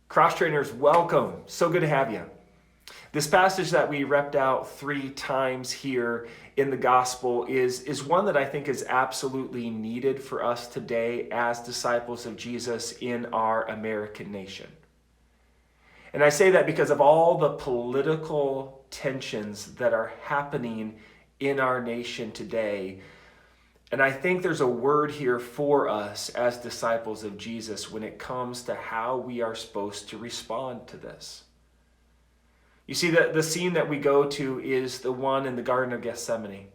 Cross trainers, welcome. So good to have you. This passage that we repped out 3 times here in the gospel is one that I think is absolutely needed for us today as disciples of Jesus in our American nation. And I say that because of all the political tensions that are happening in our nation today. And I think there's a word here for us as disciples of Jesus when it comes to how we are supposed to respond to this. You see, the scene that we go to is the one in the Garden of Gethsemane,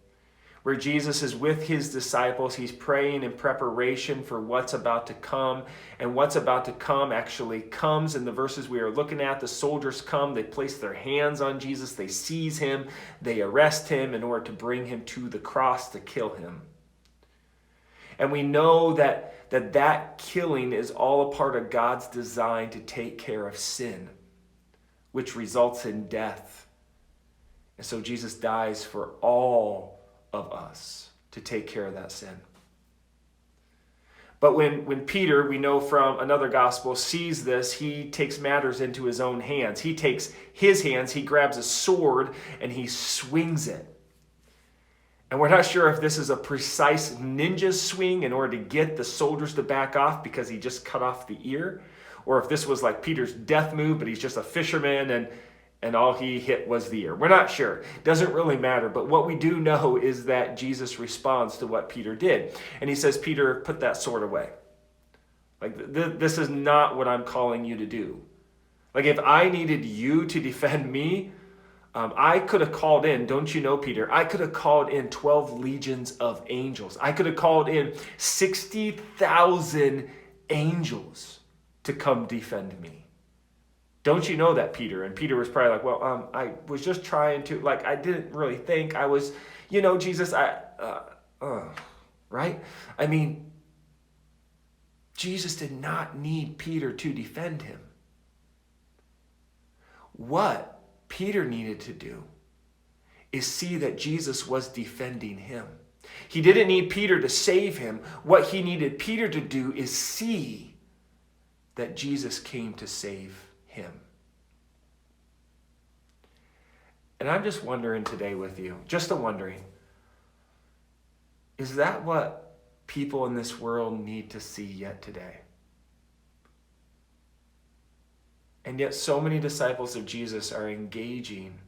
where Jesus is with his disciples. He's praying in preparation for what's about to come. And what's about to come actually comes in the verses we are looking at. The soldiers come, they place their hands on Jesus, they seize him, they arrest him in order to bring him to the cross to kill him. And we know that killing is all a part of God's design to take care of sin, which results in death. And so Jesus dies for all of us to take care of that sin. But when Peter, we know from another gospel, sees this, he takes matters into his own hands. He takes his hands, he grabs a sword, and he swings it. And we're not sure if this is a precise ninja swing in order to get the soldiers to back off because he just cut off the ear, or if this was like Peter's death move, but he's just a fisherman and all he hit was the ear. We're not sure. Doesn't really matter. But what we do know is that Jesus responds to what Peter did. And he says, Peter, put that sword away. Like, this is not what I'm calling you to do. Like, if I needed you to defend me, I could have called in, don't you know, Peter? I could have called in 12 legions of angels. I could have called in 60,000 angels to come defend me. Don't you know that, Peter? And Peter was probably like, well, I was just trying to, I didn't really think I was, Jesus, right? I mean, Jesus did not need Peter to defend him. What Peter needed to do is see that Jesus was defending him. He didn't need Peter to save him. What he needed Peter to do is see that Jesus came to save him. And I'm just wondering today with you, is that what people in this world need to see yet today? And yet so many disciples of Jesus are engaging,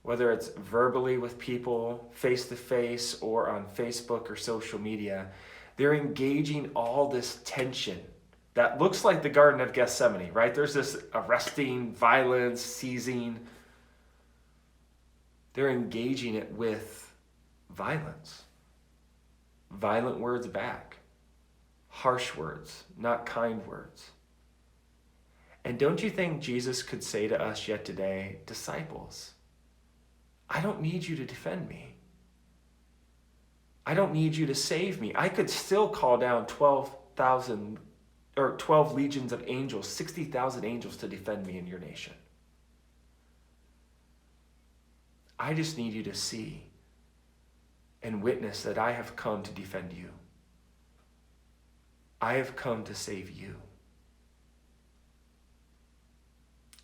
whether it's verbally with people, face-to-face, or on Facebook or social media. They're engaging all this tension that looks like the Garden of Gethsemane, right? There's this arresting, violence, seizing. They're engaging it with violence. Violent words back. Harsh words, not kind words. And don't you think Jesus could say to us yet today, disciples, I don't need you to defend me. I don't need you to save me. I could still call down 12 legions of angels, 60,000 angels to defend me in your nation. I just need you to see and witness that I have come to defend you. I have come to save you.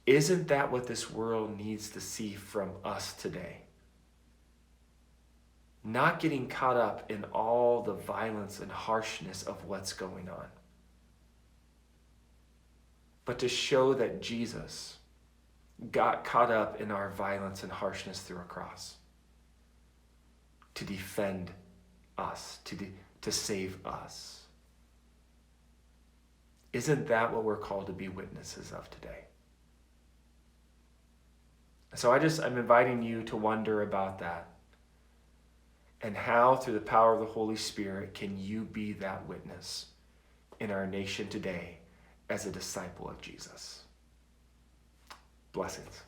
Isn't that what this world needs to see from us today? Not getting caught up in all the violence and harshness of what's going on, but to show that Jesus got caught up in our violence and harshness through a cross to defend us, to save us. Isn't that what we're called to be witnesses of today? So I'm inviting you to wonder about that. And how, through the power of the Holy Spirit, can you be that witness in our nation today as a disciple of Jesus? Blessings.